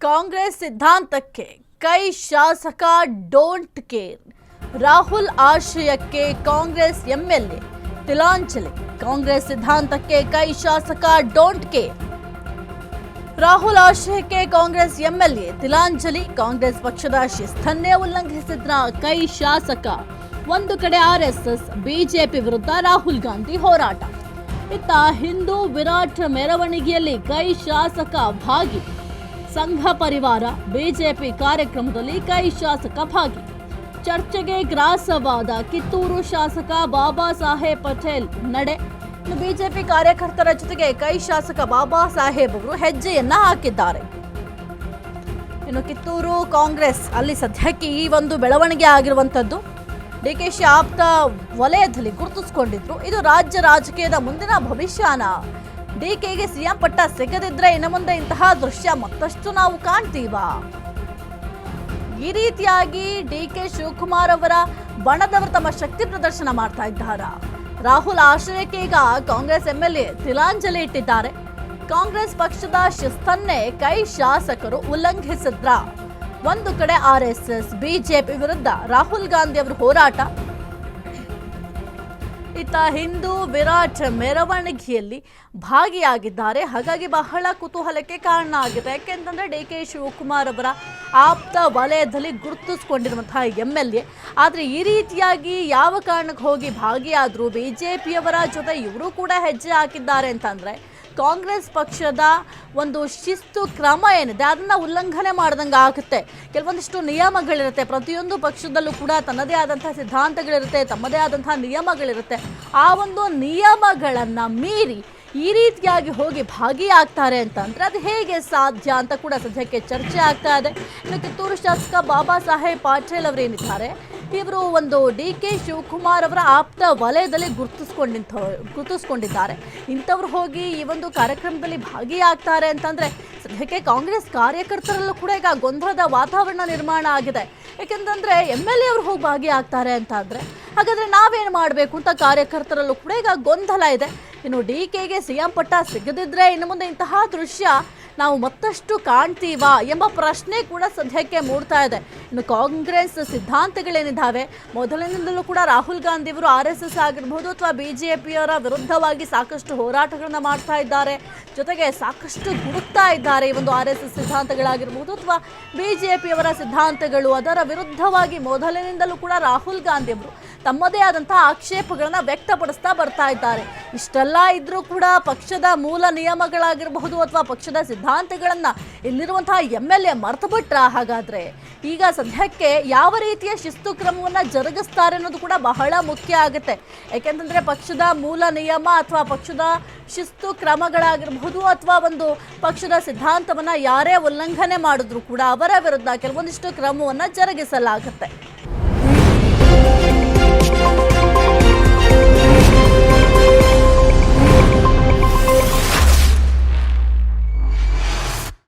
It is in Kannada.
ಕಾಂಗ್ರೆಸ್ ಸಿದ್ಧಾಂತಕ್ಕೆ ಕೈ ಶಾಸಕ ಡೋಂಟ್ ಕೇರ್. ರಾಹುಲ್ ಆಶಯಕ್ಕೆ ಕಾಂಗ್ರೆಸ್ ಎಂಎಲ್ಎ ತಿಲಾಂಜಲಿ. ಕಾಂಗ್ರೆಸ್ ಸಿದ್ಧಾಂತಕ್ಕೆ ಕೈ ಶಾಸಕ ಡೋಂಟ್ ಕೇರ್. ರಾಹುಲ್ ಆಶಯಕ್ಕೆ ಕಾಂಗ್ರೆಸ್ ಎಂಎಲ್ಎ ತಿಲಾಂಜಲಿ. ಕಾಂಗ್ರೆಸ್ ಪಕ್ಷದ ಶಿಸ್ತನ್ನೇ ಉಲ್ಲಂಘಿಸಿದ್ರ ಕೈ ಶಾಸಕ. ಒಂದು ಕಡೆ ಆರ್ಎಸ್ಎಸ್, ಬಿಜೆಪಿ ವಿರುದ್ಧ ರಾಹುಲ್ ಗಾಂಧಿ ಹೋರಾಟ. ಇತ್ತ ಹಿಂದೂ ವಿರಾಟ್ ಮೆರವಣಿಗೆಯಲ್ಲಿ ಕೈ ಶಾಸಕ ಭಾಗಿ. ಸಂಘ ಪರಿವಾರ ಬಿಜೆಪಿ ಕಾರ್ಯಕ್ರಮದಲ್ಲಿ ಕೈ ಶಾಸಕ ಭಾಗಿ. ಚರ್ಚೆಗೆ ಗ್ರಾಸವಾದ ಕಿತ್ತೂರು ಶಾಸಕ ಬಾಬಾ ಸಾಹೇಬ್ ಪಟೇಲ್ ನಡೆ. ಬಿಜೆಪಿ ಕಾರ್ಯಕರ್ತರ ಜೊತೆಗೆ ಕೈ ಶಾಸಕ ಬಾಬಾ ಸಾಹೇಬ್ ಅವರು ಹೆಜ್ಜೆಯನ್ನ ಹಾಕಿದ್ದಾರೆ. ಇನ್ನು ಕಿತ್ತೂರು ಕಾಂಗ್ರೆಸ್ ಅಲ್ಲಿ ಸದ್ಯಕ್ಕೆ ಈ ಒಂದು ಬೆಳವಣಿಗೆ ಆಗಿರುವಂತದ್ದು. ಡಿಕೆಶಿ ಆಪ್ತ ವಲಯದಲ್ಲಿ ಗುರುತಿಸಿಕೊಂಡಿದ್ರು. ಇದು ರಾಜ್ಯ ರಾಜಕೀಯದ ಮುಂದಿನ ಭವಿಷ್ಯನ. ಡಿಕೆಗೆ ಸಿಎಂ ಪಟ್ಟ ಸಿಗದಿದ್ರೆ ಇನ್ನು ಮುಂದೆ ಇಂತಹ ದೃಶ್ಯ ಮತ್ತಷ್ಟು ನಾವು ಕಾಣ್ತೀವಾ? ಈ ರೀತಿಯಾಗಿ ಡಿಕೆ ಶಿವಕುಮಾರ್ ಅವರ ಬಣದವರು ತಮ್ಮ ಶಕ್ತಿ ಪ್ರದರ್ಶನ ಮಾಡ್ತಾ ಇದ್ದಾರಾ? ರಾಹುಲ್ ಆಶ್ರಯಕ್ಕೆ ಈಗ ಕಾಂಗ್ರೆಸ್ ಎಂಎಲ್ಎ ತಿಲಾಂಜಲಿ ಇಟ್ಟಿದ್ದಾರೆ. ಕಾಂಗ್ರೆಸ್ ಪಕ್ಷದ ಶಿಸ್ತನ್ನೇ ಕೈ ಶಾಸಕರು ಉಲ್ಲಂಘಿಸಿದ್ರ. ಒಂದು ಕಡೆ ಆರ್ಎಸ್ಎಸ್, ಬಿಜೆಪಿ ವಿರುದ್ಧ ರಾಹುಲ್ ಗಾಂಧಿ ಅವರ ಹೋರಾಟ. ಇತ್ತ ಹಿಂದೂ ವಿರಾಟ್ ಮೆರವಣಿಗೆಯಲ್ಲಿ ಭಾಗಿಯಾಗಿದ್ದಾರೆ. ಹಾಗಾಗಿ ಬಹಳ ಕುತೂಹಲಕ್ಕೆ ಕಾರಣ ಆಗಿದೆ. ಯಾಕೆಂತಂದ್ರೆ ಡಿಕೆ ಶಿವಕುಮಾರ್ ಅವರ ಆಪ್ತ ವಲಯದಲ್ಲಿ ಗುರುತಿಸಿಕೊಂಡಿರುವಂತಹ ಎಂಎಲ್ಎ. ಆದರೆ ಈ ರೀತಿಯಾಗಿ ಯಾವ ಕಾರಣಕ್ಕೆ ಹೋಗಿ ಭಾಗಿಯಾದ್ರು, ಬಿಜೆಪಿಯವರ ಜೊತೆ ಇವರು ಕೂಡ ಹೆಜ್ಜೆ ಹಾಕಿದ್ದಾರೆ ಅಂತಂದ್ರೆ ಕಾಂಗ್ರೆಸ್ ಪಕ್ಷದ ಒಂದು ಶಿಸ್ತು ಕ್ರಮ ಏನಿದೆ ಅದನ್ನ ಉಲ್ಲಂಘನೆ ಮಾಡ್ದಂಗೆ ಆಗುತ್ತೆ. ಕೆಲವೊಂದಿಷ್ಟು ನಿಯಮಗಳಿರುತ್ತೆ. ಪ್ರತಿಯೊಂದು ಪಕ್ಷದಲ್ಲೂ ಕೂಡ ತನ್ನದೇ ಆದಂತಹ ಸಿದ್ಧಾಂತಗಳಿರುತ್ತೆ, ತಮ್ಮದೇ ಆದಂತಹ ನಿಯಮಗಳಿರುತ್ತೆ. ಆ ಒಂದು ನಿಯಮಗಳನ್ನ ಮೀರಿ ಈ ರೀತಿಯಾಗಿ ಹೋಗಿ ಭಾಗಿಯಾಗ್ತಾರೆ ಅಂತಂದ್ರೆ ಅದು ಹೇಗೆ ಸಾಧ್ಯ ಅಂತ ಕೂಡ ಸದ್ಯಕ್ಕೆ ಚರ್ಚೆ ಆಗ್ತಾ ಇದೆ. ಇನ್ನು ಕಿತ್ತೂರು ಶಾಸಕ ಬಾಬಾ ಸಾಹೇಬ್ ಪಾಟೀಲ್ ಅವರೇನಿದ್ದಾರೆ, ಇವರು ಒಂದು ಡಿಕೆ ಶಿವಕುಮಾರ್ ಅವರ ಆಪ್ತ ವಲಯದಲ್ಲಿ ಗುರುತಿಸ್ಕೊಂಡಿದ್ದಾರೆ. ಇಂಥವ್ರು ಹೋಗಿ ಈ ಒಂದು ಕಾರ್ಯಕ್ರಮದಲ್ಲಿ ಭಾಗಿಯಾಗ್ತಾರೆ ಅಂತಂದ್ರೆ ಸದ್ಯಕ್ಕೆ ಕಾಂಗ್ರೆಸ್ ಕಾರ್ಯಕರ್ತರಲ್ಲೂ ಕೂಡ ಈಗ ಗೊಂದಲದ ವಾತಾವರಣ ನಿರ್ಮಾಣ ಆಗಿದೆ. ಯಾಕೆಂತಂದ್ರೆ ಎಂಎಲ್ಎ ಅವರು ಹೋಗಿ ಭಾಗಿಯಾಗ್ತಾರೆ ಅಂತ ಅಂದ್ರೆ ಹಾಗಾದ್ರೆ ನಾವೇನು ಮಾಡಬೇಕು ಅಂತ ಕಾರ್ಯಕರ್ತರಲ್ಲೂ ಕೂಡ ಈಗ ಗೊಂದಲ ಇದೆ. ಇನ್ನು ಡಿಕೆಗೆ ಸಿಎಂ ಪಟ್ಟ ಸಿಗದಿದ್ರೆ ಇನ್ನು ಮುಂದೆ ಇಂತಹ ದೃಶ್ಯ ನಾವು ಮತ್ತಷ್ಟು ಕಾಣ್ತೀವಾ ಎಂಬ ಪ್ರಶ್ನೆ ಕೂಡ ಸದ್ಯಕ್ಕೆ ಮೂಡ್ತಾ ಇದೆ. ಇನ್ನು ಕಾಂಗ್ರೆಸ್ ಸಿದ್ಧಾಂತಗಳೇನಿದ್ದಾವೆ, ಮೊದಲಿನಿಂದಲೂ ಕೂಡ ರಾಹುಲ್ ಗಾಂಧಿ ಅವರು ಆರ್ಎಸ್ಎಸ್ ಆಗಿರ್ಬೋದು ಅಥವಾ ಬಿಜೆಪಿಯವರ ವಿರುದ್ಧವಾಗಿ ಸಾಕಷ್ಟು ಹೋರಾಟಗಳನ್ನ ಮಾಡ್ತಾ ಇದ್ದಾರೆ. ಜೊತೆಗೆ ಸಾಕಷ್ಟು ಗುರುತ್ತಾ ಇದ್ದಾರೆ. ಈ ಒಂದು ಆರ್ಎಸ್ಎಸ್ ಸಿದ್ಧಾಂತಗಳಾಗಿರ್ಬೋದು ಅಥವಾ ಬಿಜೆಪಿಯವರ ಸಿದ್ಧಾಂತಗಳು, ಅದರ ವಿರುದ್ಧವಾಗಿ ಮೊದಲಿನಿಂದಲೂ ಕೂಡ ರಾಹುಲ್ ಗಾಂಧಿ ಅವರು ತಮ್ಮದೇ ಆದಂತಹ ಆಕ್ಷೇಪಗಳನ್ನ ವ್ಯಕ್ತಪಡಿಸ್ತಾ ಬರ್ತಾ ಇದ್ದಾರೆ. ಇಷ್ಟೆಲ್ಲ ಇದ್ರೂ ಕೂಡ ಪಕ್ಷದ ಮೂಲ ನಿಯಮಗಳಾಗಿರಬಹುದು ಅಥವಾ ಪಕ್ಷದ ಸಿದ್ಧಾಂತಗಳನ್ನ ಇಲ್ಲಿರುವಂತಹ ಎಂಎಲ್ಎ ಮರ್ತು ಬಿಟ್ರ. ಹಾಗಾದ್ರೆ ಈಗ ಸದ್ಯಕ್ಕೆ ಯಾವ ರೀತಿಯ ಶಿಸ್ತು ಕ್ರಮವನ್ನ ಜರುಗಿಸ್ತಾರೆ ಅನ್ನೋದು ಕೂಡ ಬಹಳ ಮುಖ್ಯ ಆಗುತ್ತೆ. ಯಾಕೆಂತಂದ್ರೆ ಪಕ್ಷದ ಮೂಲ ನಿಯಮ ಅಥವಾ ಪಕ್ಷದ ಶಿಸ್ತು ಕ್ರಮಗಳಾಗಿರಬಹುದು ಅಥವಾ ಒಂದು ಪಕ್ಷದ ಸಿದ್ಧಾಂತವನ್ನ ಯಾರೇ ಉಲ್ಲಂಘನೆ ಮಾಡಿದ್ರು ಕೂಡ ಅವರ ವಿರುದ್ಧ ಕೆಲವೊಂದಿಷ್ಟು ಕ್ರಮವನ್ನ ಜರುಗಿಸಲಾಗುತ್ತೆ.